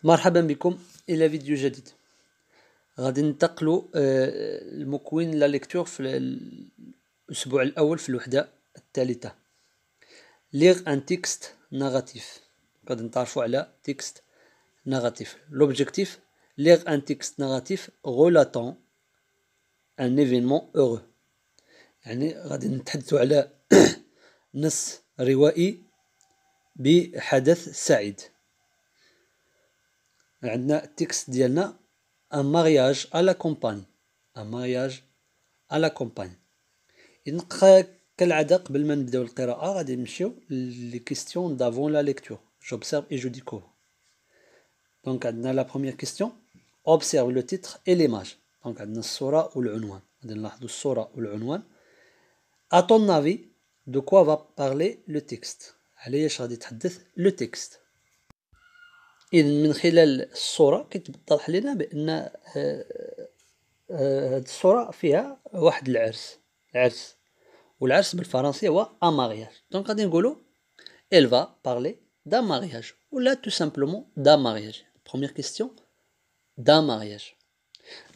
مرحبا بكم إلى فيديو جديد. غادي ننتقلوا المكون لا ليكتور في الأسبوع الأول في الوحدة الثالثة. ليغ ان تكست ناراتيف. غادي نتعرفوا على تكست ناراتيف. لوبجيكتيف ليغ ان تكست ناراتيف غولاتون ان ايفينمون heureux. يعني غادي نتحدثوا على نص روائي بحدث سعيد. عندنا التكست ديالنا un mariage à la campagne. Un mariage à la campagne. إذن كالعادة قبل ما نبداو القراءة غادي نمشيو لي كيستيون دافون لا ليكتور. J'observe et je découvre. Donc عندنا la première question. Observe le titre et l'image. Donc عندنا الصورة والعنوان. غادي نلاحظوا الصورة والعنوان. À ton avis, de quoi va parler le texte? على اش غادي يتحدث le texte. إذن من خلال الصورة كيتوضح لنا بأن هاد الصورة فيها واحد العرس والعرس بالفرنسية هو un mariage. دونك غادي نقولو elle va parler d'un mariage ولا tout simplement d'un mariage. Première question, d'un mariage.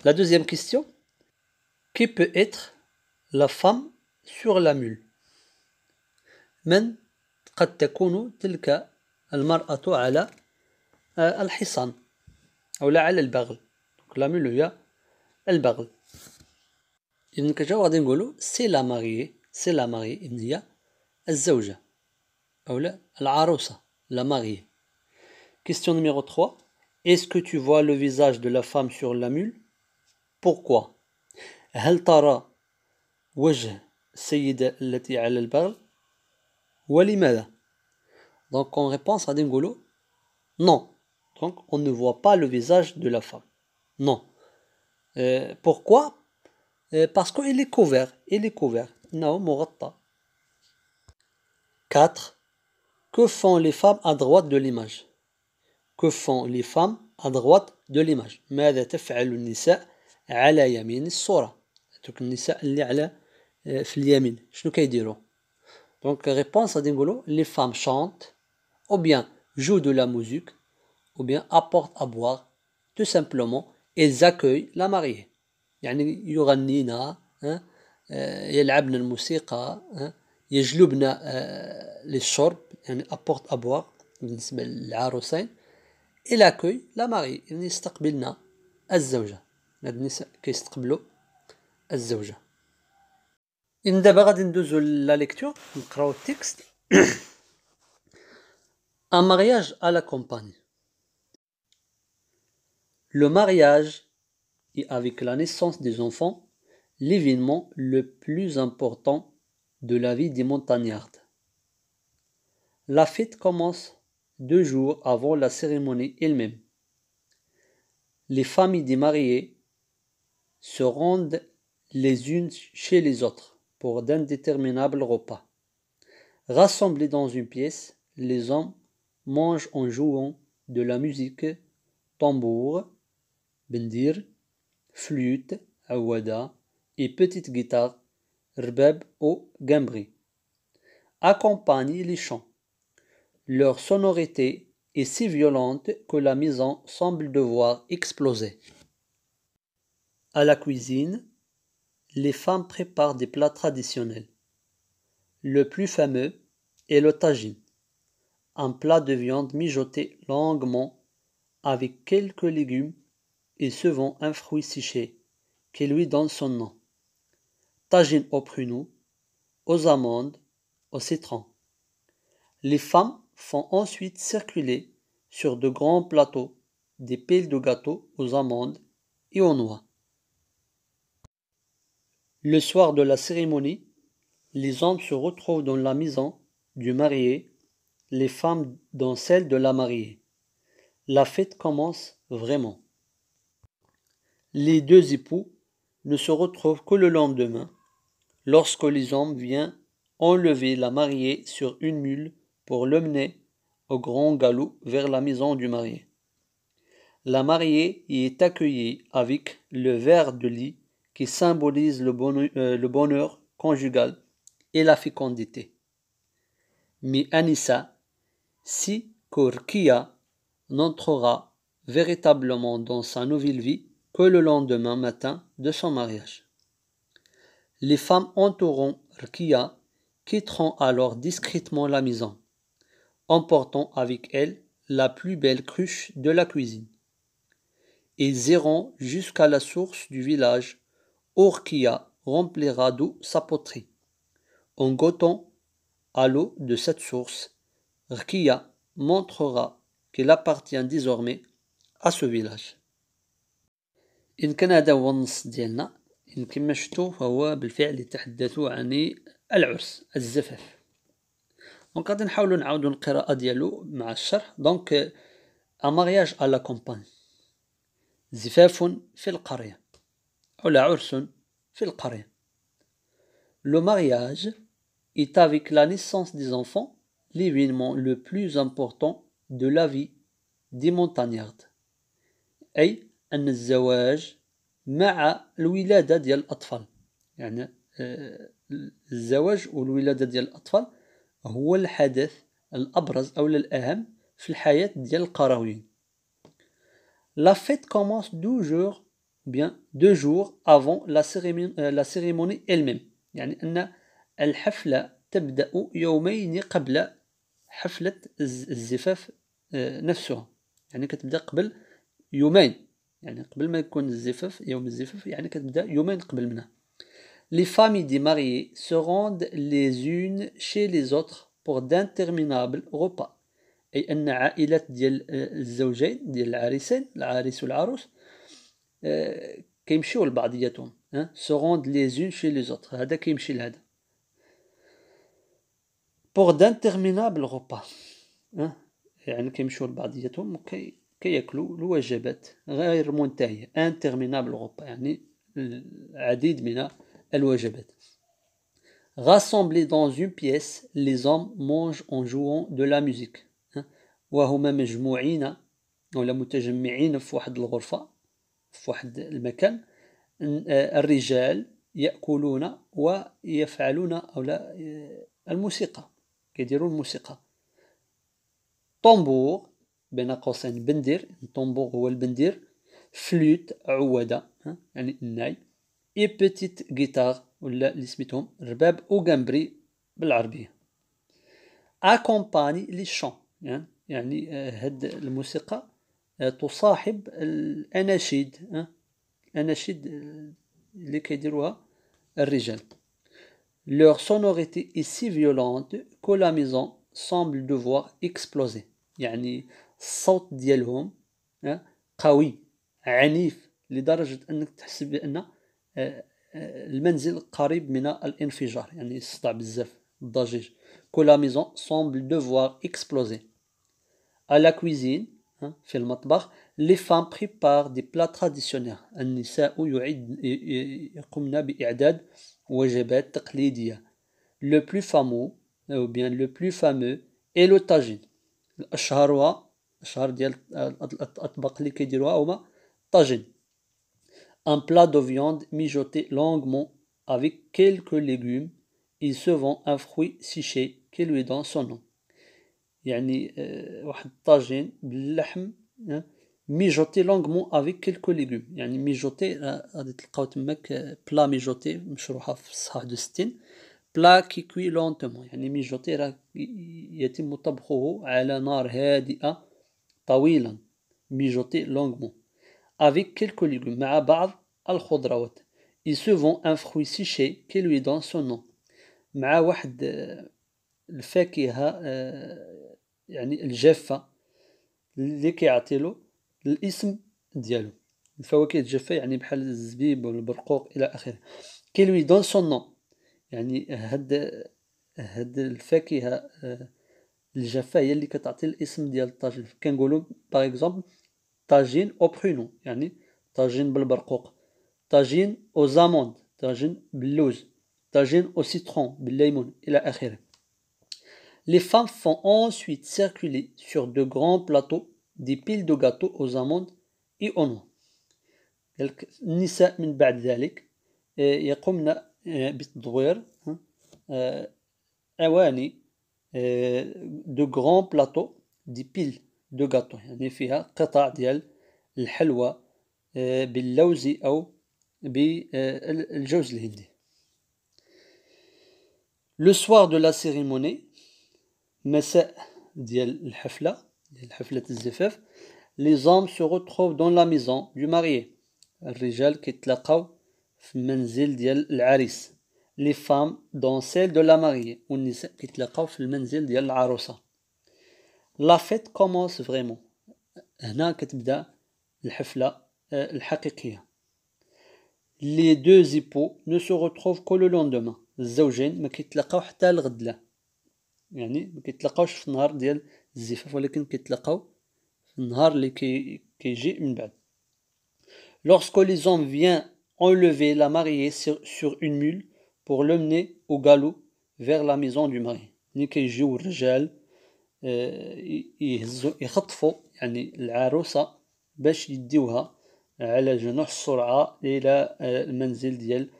La deuxième question, qui peut être la femme sur la mule? من قد تكون تلك المرأة على الحصان أو لا على البغل. la mule هي البغل. إذن كجواب غادي نقولو سي لا ماريي. سي لا ماريي إذن هي الزوجة أو لا العروسة لا ماريي. Question numéro 3. Est-ce que tu vois le visage de la femme sur la mule? Pourquoi? هل ترى وجه السيدة التي على البغل؟ ولماذا؟ Donc en réponse غادي نقولو non. Donc on ne voit pas le visage de la femme. Non. Pourquoi? Parce qu'il est couvert. Il est couvert. إنه مغطى. 4. Que font les femmes à droite de l'image? Que font les femmes à droite de l'image? ماذا تفعل النساء على يمين الصورة؟ دوك النساء اللي على في اليمين شنو كيديروا؟ Donc réponse غادي نقولوا les femmes chantent ou bien jouent de la musique ou bien apportent à boire. Tout simplement elles accueillent la mariée. يعني يغنين يلعبن الموسيقى يجلبن للشرب يعني apportent à boire بالنسبة للعروسين. Il accueille la mariée. يعني يستقبلنا الزوجة. هاد النساء كيستقبلوا الزوجة. إن دابا غادي ندوزو لا ليكتور نقراو التكست. Un mariage à la campagne. Le mariage est avec la naissance des enfants l'événement le plus important de la vie des montagnardes. La fête commence 2 jours avant la cérémonie elle-même. Les familles des mariés se rendent les unes chez les autres pour d'indéterminables repas. Rassemblés dans une pièce, les hommes mangent en jouant de la musique, tambour, bendir, flûte, awada et petite guitare, rbab ou gambri. Accompagnent les chants. Leur sonorité est si violente que la maison semble devoir exploser. À la cuisine, les femmes préparent des plats traditionnels. Le plus fameux est le tagine, un plat de viande mijotée longuement avec quelques légumes et souvent un fruit séché qui lui donne son nom. Tagine aux pruneaux, aux amandes, au citron. Les femmes font ensuite circuler sur de grands plateaux des piles de gâteaux aux amandes et aux noix. Le soir de la cérémonie, les hommes se retrouvent dans la maison du marié, les femmes dans celle de la mariée. La fête commence vraiment. Les deux époux ne se retrouvent que le lendemain, lorsque les hommes viennent enlever la mariée sur une mule pour l'emmener au grand galop vers la maison du marié. La mariée y est accueillie avec le verre de lit qui symbolise le bonheur conjugal et la fécondité. Mais Anissa, si que Rkia n'entrera véritablement dans sa nouvelle vie que le lendemain matin de son mariage. Les femmes entourant Rkia quitteront alors discrètement la maison, emportant avec elles la plus belle cruche de la cuisine. Ils iront jusqu'à la source du village où Rkia remplira d'eau sa poterie. En goûtant à l'eau de cette source, Rkia montrera qu'il appartient désormais à ce village. إن كان هذا هو النص ديالنا، إن كما شفتوا فهو بالفعل يتحدث عن العرس، الزفاف. دونك غادي نحاولوا نعاودوا القراءة ديالو مع الشرح. دونك un mariage à la campagne، زفاف في القرية، أو عرس في القرية. Le mariage est avec la naissance des enfants l'événement le plus important de la vie des montagnardes. أي أن الزواج مع الولادة ديال الأطفال، يعني الزواج والولادة ديال الأطفال هو الحدث الأبرز أو الأهم في الحياة ديال القرويين. La fête commence 2 jours avant la cérémonie elle-même، يعني أن الحفلة تبدأ يومين قبل حفلة الزفاف نفسها، يعني كتبدأ قبل يومين، يعني قبل ما يكون الزفاف يوم الزفاف يعني كتبدأ يومين قبل منها. Les familles des mariés se rendent les unes chez les autres pour d'interminables repas. أي أن عائلات ديال الزوجين ديال العريسين، العريس والعروس، كيمشيو لبعضياتهم، se rendent les unes chez les autres، هذا كيمشي لهذا. pour d'interminables repas، يعني كيمشيو لبعضياتهم وكياكلوا الوجبات غير منتهية. interminable repas يعني العديد من الوجبات. Rassemblés dans une pièce, les hommes mangent en jouant de la musique. وهما مجموعين ولا متجمعين في واحد الغرفة، في واحد المكان. الرجال يأكلون ويفعلون أو الموسيقى، كيديروا الموسيقى. طنبور بين قوسين بندير، الطنبور هو البندير. فلوت عودة يعني الناي. اي بيتيت جيتار ولا اللي سميتهم رباب وغامبري بالعربية. اكومباني لي شون، يعني هاد الموسيقى تصاحب الأناشيد، الأناشيد اللي كيديروها الرجال. Leur sonorité est si violente que la maison semble devoir exploser، يعني الصوت ديالهم قوي عنيف لدرجة أنك تحس بأن المنزل قريب من الانفجار، يعني يصدع بزاف الضجيج. que la maison semble devoir exploser. À la cuisine، في المطبخ، les femmes préparent des plats traditionnels. النساء يقومن بإعداد وجبات تقليدية. le plus fameux ou bien le plus fameux est le tagine. أشهر ديال الأطباق اللي كيديروها هما طاجين. un plat de viande mijoté longuement avec quelques légumes et souvent un fruit séché qui lui donne son nom. يعني واحد الطاجين باللحم ميجوتي لونغمون افيك كيلكو ليغوم، يعني ميجوتي غادي تلقاو تماك بلا ميجوتي مشروحه في الصحاح 61. بلا كي كوي لونتومون، يعني ميجوتي راه يتم طبخه على نار هادئه طويلا. ميجوتي لونغمون افيك كيلكو ليغوم مع بعض الخضروات. et souvent un fruit séché qui lui donne son nom، مع واحد الفاكهه يعني الجافة اللي كيعطيلو الاسم ديالو. الفواكه الجافة يعني بحال الزبيب والبرقوق إلى آخره. كي لوي دون سون نون، يعني هاد الفاكهة الجافة هي اللي كتعطي الاسم ديال الطاجين. كنقولو باغ اكزومبل طاجين او برونو، يعني طاجين بالبرقوق. طاجين او زاموند، طاجين باللوز. طاجين او سيترون بالليمون إلى آخره. Les femmes font ensuite circuler sur de grands plateaux des piles de gâteaux aux amandes et aux noix. النساء من بعد ذلك يقومن بتدوير أواني de grands plateaux des piles de gâteaux، يعني فيها قطع ديال الحلوى باللوز أو بالجوز الهندي. Le soir de la cérémonie, مساء ديال الحفلة ديال حفلة الزفاف, les hommes se retrouvent dans la maison du marié. الرجال كيتلاقاو في المنزل ديال العريس. Les femmes dans celle de la mariée. والنساء كيتلاقاو في المنزل ديال العروسة. La fête commence vraiment. هنا كتبدا الحفلة الحقيقية. Les deux époux ne se retrouvent que le lendemain. الزوجين ما كيتلاقاو حتى الغد لا. يعني ما كيتلاقاوش في النهار ديال الزفاف ولكن كيتلاقاو في النهار اللي كيجي من بعد. Lorsque les hommes viennent enlever la mariée sur une mule pour l'emmener au galop vers la maison du mari. ملي كيجيو الرجال يخطفوا يعني العروسة باش يديوها على جنوح السرعة إلى المنزل ديال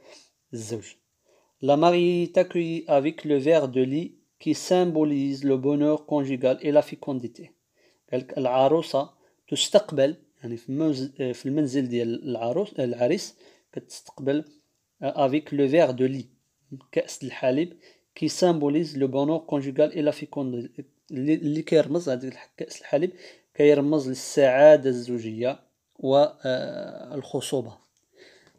الزوج. La mariée est accueillie avec le verre de lit qui symbolise le bonheur conjugal et la fécondité. العروسة تستقبل يعني في المنزل ديال العريس كتستقبل avec le verre de lit كأس الحليب qui symbolise le bonheur conjugal et la fécondité. اللي كيرمز هذا كأس الحليب كيرمز للسعادة الزوجية والخصوبة.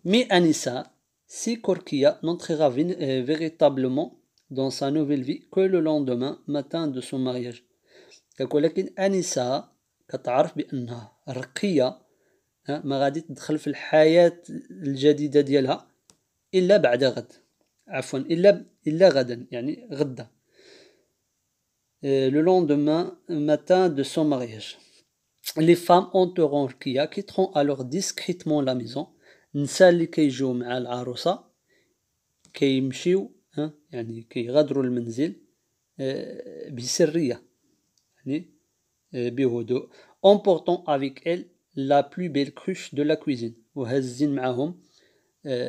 Mais Anissa, si Korkia n'entrera véritablement dans sa nouvelle vie que le lendemain matin de son mariage. ولكن أنيسة كتعرف بأنها رقية ما غادي تدخل في الحياة الجديدة ديالها إلا بعد غد. عفوا إلا غدا يعني غدا. Le lendemain matin de son mariage. Les femmes entourant Korkia quitteront alors discrètement la maison. النساء اللي كيجيو مع العروسة كيمشيو يعني كيغادروا المنزل بسرية يعني بهدوء emportant avec elle la plus belle cruche de la cuisine وهزين معهم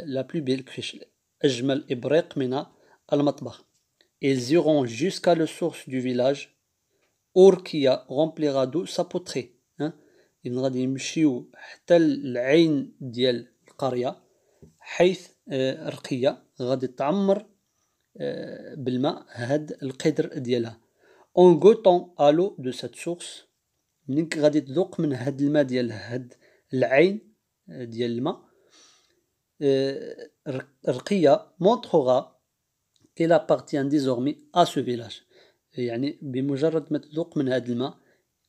la plus belle cruche أجمل إبريق من المطبخ. Ils iront jusqu'à la source du village où Korkia remplira d'eau sa poterie. غادي يمشيو حتى العين ديال القرية حيث رقية غادي تعمر بالماء هاد القدر ديالها. En goûtant à l'eau de cette source منين غادي تذوق من هاد الماء ديال هاد العين ديال الماء رقية montrera qu'elle appartient désormais à ce village. يعني بمجرد ما تذوق من هاد الماء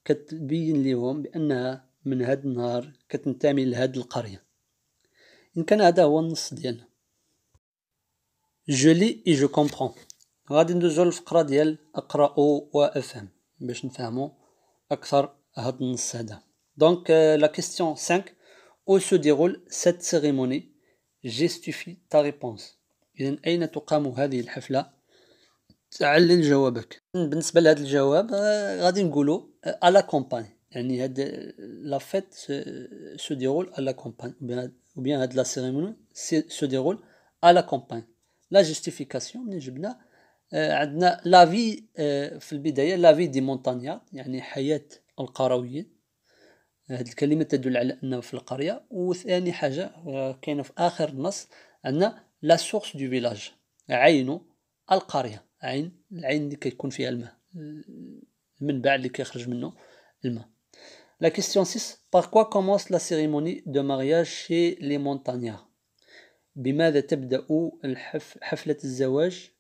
كتبين لهم بأنها من هاد النهار كتنتمي لهاد القرية. إن كان هذا هو النص ديالنا. Je lis et je comprends. غادي ندوزو للفقرة ديال أقرأ وأفهم باش نفهمو أكثر هاد النص هذا. Donc la question 5. Où se déroule cette cérémonie? Justifie ta réponse. إذن أين تقام هذه الحفلة؟ علل جوابك. بالنسبة لهذا الجواب غادي نقولو à la campagne. يعني هاد la fête se déroule à la campagne ou bien هاد la cérémonie se déroule à la campagne. La justification من جبنا عندنا la vie في البداية la vie des montagnards يعني حياة القرويين. هاد الكلمة تدل على أنه في القرية. وثاني حاجة كاينة في آخر النص عندنا la source du village عين القرية. العين اللي كيكون فيها الماء المنبع اللي كيخرج منه الماء. La question 6. Par quoi commence la cérémonie de mariage chez les montagnards? بماذا تبدأ حفلة الزواج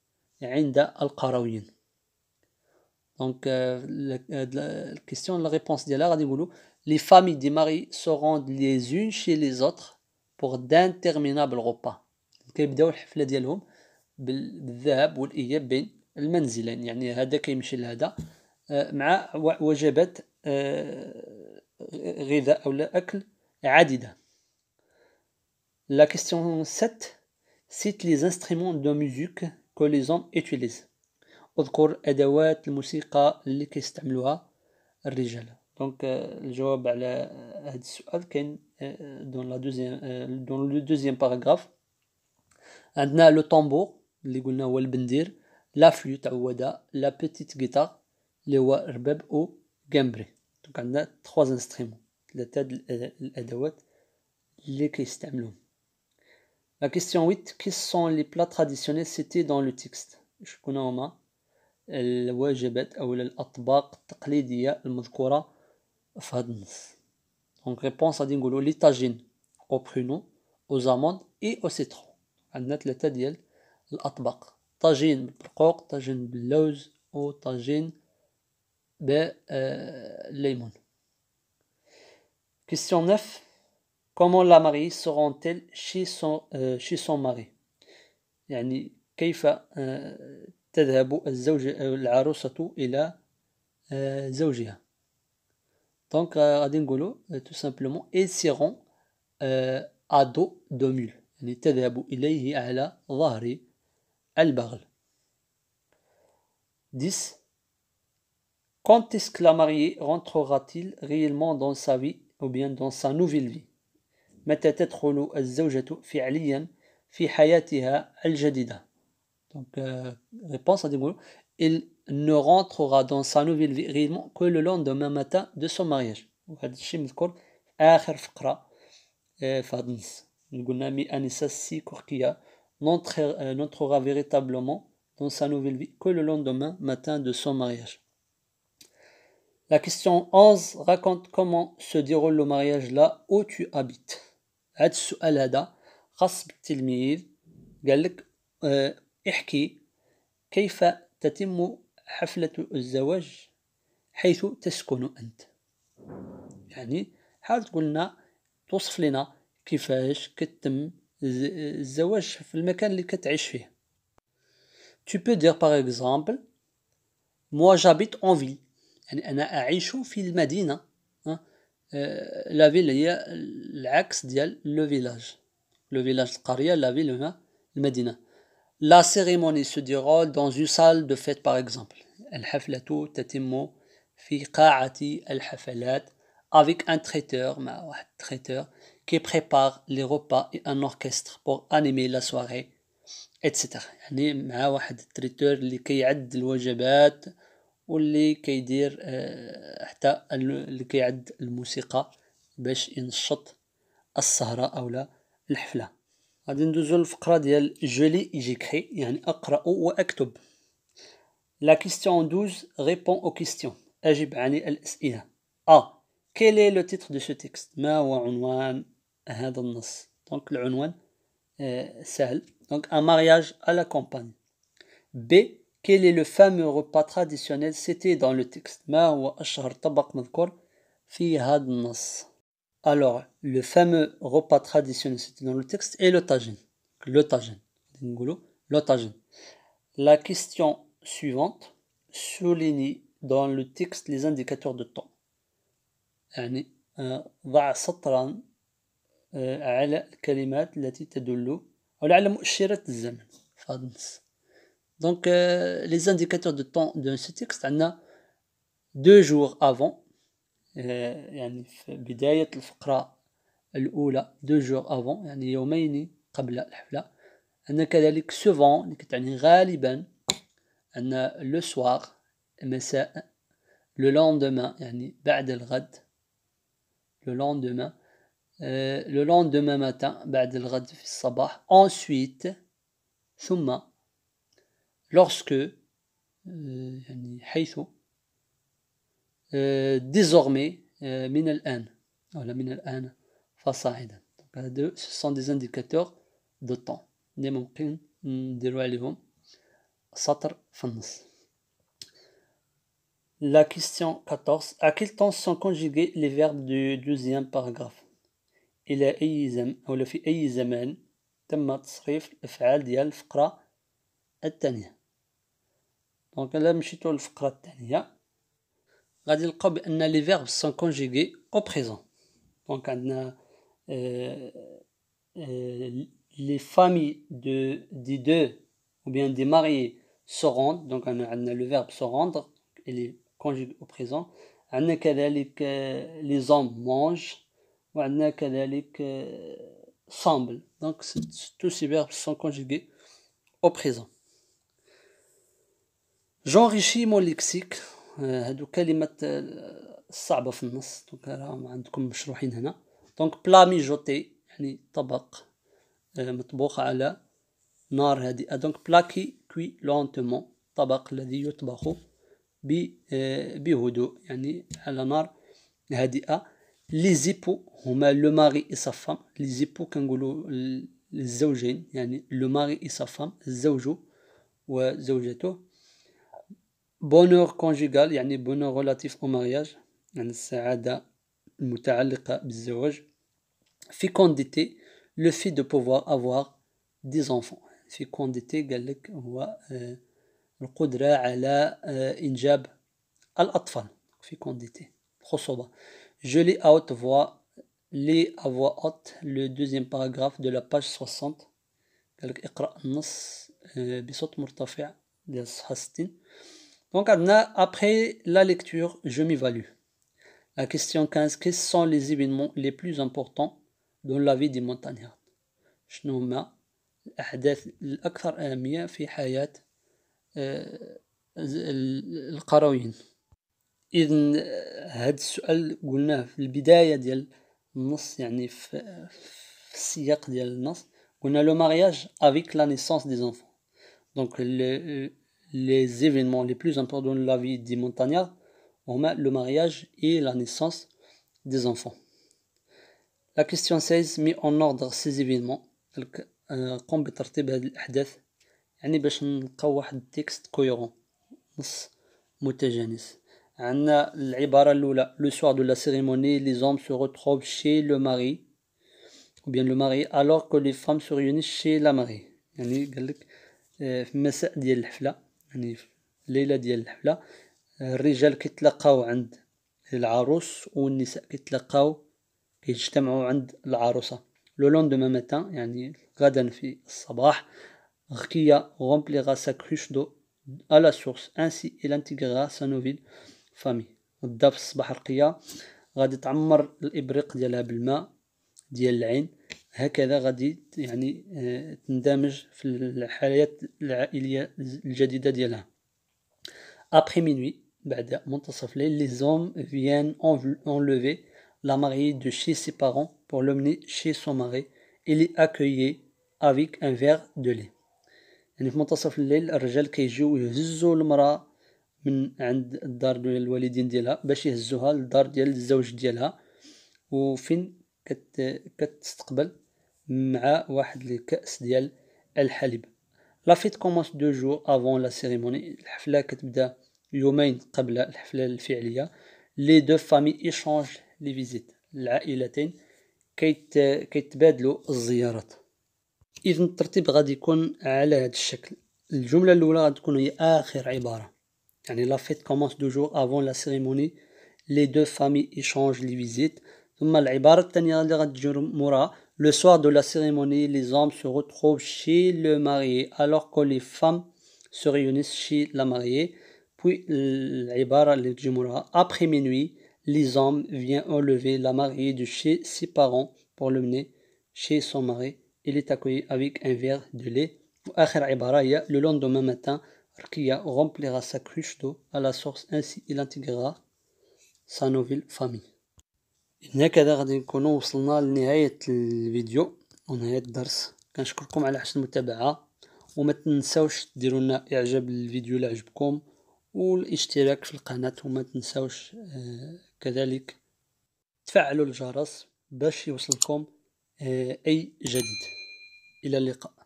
عند القرويين؟ Donc la question, la réponse ديالها غادي نقولوا les familles des mariés se rendent les unes chez les autres pour d'interminables repas. كيبداو الحفلة ديالهم بالذهاب والإياب بين المنزلين يعني هذا كيمشي لهذا مع وجبات غذاء أو أكل عديدة. La question 7. Cite les instruments de musique que les hommes utilisent. اذكر أدوات الموسيقى اللي كيستعملوها الرجال. دونك الجواب على هذا السؤال كاين dans le deuxième paragraphe. عندنا لو طامبور اللي قلنا هو البندير لا فلوت عوده لا بيتيت جيتار اللي هو رباب او جامبري. دونك عندنا 3 انسترومون. ثلاثة الأدوات اللي كيستعملوهم. La question 8, quels sont les plats traditionnels cités dans le texte؟ شكون هما الوجبات أو الأطباق التقليدية المذكورة في هذا النص؟ Donc réponse غادي نقولو لي طاجين au pruneau, aux amandes et au citron. عندنا ثلاثة ديال الأطباق، طاجين بالبرقوق، طاجين باللوز، أو طاجين بالليمون. Question 9. Comment la mariée se rend-elle chez son mari؟ يعني كيف تذهب العروسة إلى زوجها؟ Donc غادي نقولو tout simplement elle s'y rend à dos de mule، يعني تذهب إليه على ظهر البغل. 10. Quand est-ce que la mariée rentrera-t-il réellement dans sa vie ou bien dans sa nouvelle vie؟ متى تدخل الزوجة فعليا في حياتها الجديدة؟ Donc réponse à dire, il ne rentrera dans sa nouvelle vie réellement que le lendemain matin de son mariage. وهذا الشيء مذكور آخر فقرة في هذا النص. قلنا مي أنسة سي كوركيا n'entrera véritablement dans sa nouvelle vie que le lendemain matin de son mariage. La question 11 raconte comment se déroule le mariage là où tu habites. هذا السؤال هذا خاص بالتلميذ، قال لك احكي كيف تتم حفلة الزواج حيث تسكن أنت. يعني حاول تقول لنا، توصف لنا كيفاش كتم الزواج في المكان اللي كتعيش فيه. Tu peux dire par exemple moi j'habite en ville، يعني أنا أعيش في المدينة. لا فيل هي العكس ديال لو فيلاج، لو فيلاج القرية، لا فيل هنا المدينة. La cérémonie se déroule dans une salle de fête par exemple. الحفلة تتم في قاعة الحفلات avec un traiteur، مع واحد traiteur qui prépare les repas et un orchestre pour animer la soirée etc. يعني مع واحد التريتور اللي كيعد الوجبات واللي كيدير حتى اللي كيعد الموسيقى باش ينشط السهرة أو الحفلة. غادي ندوزو للفقرة ديال جولي جيكري، يعني أقرأ وأكتب. La question 12 répond aux questions. أجب عن الأسئلة. A. Quel est le titre de ce texte؟ ما هو عنوان هذا النص؟ Donc العنوان سهل. Donc un mariage à la campagne. B. Quel est le fameux repas traditionnel cité dans le texte؟ ما هو أشهر طبق مذكور في هذا النص؟ Alors, le fameux repas traditionnel cité dans le texte est le tagine. Le tagine. Le tagine. La question suivante souligne dans le texte les indicateurs de temps. يعني ضع سطرا على الكلمات التي تدل أو على مؤشرات الزمن في هذا النص. Donc les indicateurs de temps de ce texte عندنا 2 jours avant، يعني في بداية الفقرة الأولى 2 jours avant، يعني يومين قبل الحفلة. عندنا كذلك souvent اللي كتعني غالبا، عندنا le soir مساء، le lendemain يعني بعد الغد، le lendemain le lendemain matin بعد الغد في الصباح، ensuite ثم، lorsque يعني حيث، désormais من الآن ولا من الآن فصاعدا. ce sont des indicateurs de temps اللي ممكن نديرو عليهم سطر في النص. La question 14. À quel temps sont conjugués les verbes du 12e paragraphe؟ إلى أي زمن أو في أي زمان تم تصريف الأفعال ديال الفقرة الثانية؟ دونك إلا مشيتو للفقرة الثانية غادي نلقاو بأن les verbes sont conjugués au présent. دونك عندنا les familles des deux ou bien des mariés se rendent. Donc on a le verbe se rendre, il est conjugué au présent. عندنا كذلك les hommes mangent، وعندنا كذلك semble. Donc tous ces verbes sont conjugués au présent. J'enrichis mon lexique. هادو كلمة الصعبة في النص. دونك راهم عندكم مشروحين هنا. دونك بلا ميجوتي يعني طبق مطبوخ على نار هادئة. دونك بلا كوي لونتومون، طبق الذي يطبخ بهدوء يعني على نار هادئة. لي زيبو هما لو ماري اي سا فام. لي زيبو كنقولوا الزوجين يعني لو ماري اي سا فام، الزوج وزوجته. بونور كونجيغال يعني بونور ريلاتيف او مارياج يعني السعادة المتعلقة بالزواج. fécondité le fait de pouvoir avoir des enfants. fécondité قال لك هو القدرة على إنجاب الأطفال. fécondité خصوبة. Je lis à haute voix, lis à voix haute le deuxième paragraphe de la page 60. قال لك اقرأ النص بصوت مرتفع ديال الصفحة 60. Donc après la lecture, je m'évalue. La question 15, quels sont les événements les plus importants dans la vie des montagnards؟ شنو هما الأحداث الأكثر أهمية في حياة القرويين؟ إذن هذا السؤال قلناه في البداية ديال النص، يعني في السياق ديال النص قلنا le mariage avec la naissance des enfants. Donc les événements les plus importants dans la vie des montagnards هما le mariage et la naissance des enfants. La question 16, met en ordre ces événements. قم بترتيب هذه الأحداث يعني باش نلقاو واحد التكست كويرون، نص متجانس. عندنا العبارة الأولى le soir de la cérémonie les hommes se retrouvent chez le mari ou bien le marié alors que les femmes se réunissent chez la mariée. يعني قال لك في مساء ديال الحفلة يعني في الليلة ديال الحفلة الرجال كيتلاقاو عند العروس والنساء كيجتمعوا عند العروسة. لو لوندومان ماتان يعني غدا في الصباح ركيا remplira sa cruche d'eau à la source ainsi il intégrera sa nouvelle famille. غدا في الصباح رقية غادي تعمر الإبريق ديالها بالماء ديال العين، هكذا غادي يعني تندمج في الحياة العائلية الجديدة ديالها. Après minuit بعد منتصف الليل les hommes viennent enlever la mariée de chez ses parents pour l'emmener chez son mari et l'y accueillir avec un verre de lait. يعني في منتصف الليل الرجال كيجيو يهزوا المرأة من عند الدار ديال الوالدين ديالها باش يهزوها للدار ديال الزوج ديالها، وفين كتستقبل مع واحد الكأس ديال الحليب. La fête commence 2 jours avant la cérémonie. الحفلة كتبدا يومين قبل الحفلة الفعلية. Les deux familles échangent les visites. العائلتين كيتبادلوا الزيارات. إذن الترتيب غادي يكون على هذا الشكل. الجملة الأولى غادي تكون هي آخر عبارة، يعني la fête commence 2 jours avant la cérémonie. Les deux familles échangent les visites. ثم العبارة الثانية اللي غادي تجي موراها le soir de la cérémonie les hommes se retrouvent chez le marié alors que les femmes se réunissent chez la mariée. Puis العبارة اللي تجي موراها après minuit les hommes viennent enlever la mariée de chez ses parents pour l'emmener chez son mari. Il est accueilli avec un verre de lait. وآخر عبارة هي le lendemain matin Rukia remplira sa cruche d'eau à la source ainsi il intégrera sa nouvelle famille. هكذا غادي نكونوا وصلنا لنهاية الفيديو ونهاية الدرس. كنشكركم على حسن المتابعة، وما تنساوش ديروا لنا اعجاب للفيديو اللي عجبكم والاشتراك في القناة، وما تنساوش كذلك تفعلوا الجرس باش يوصلكم اي جديد. الى اللقاء.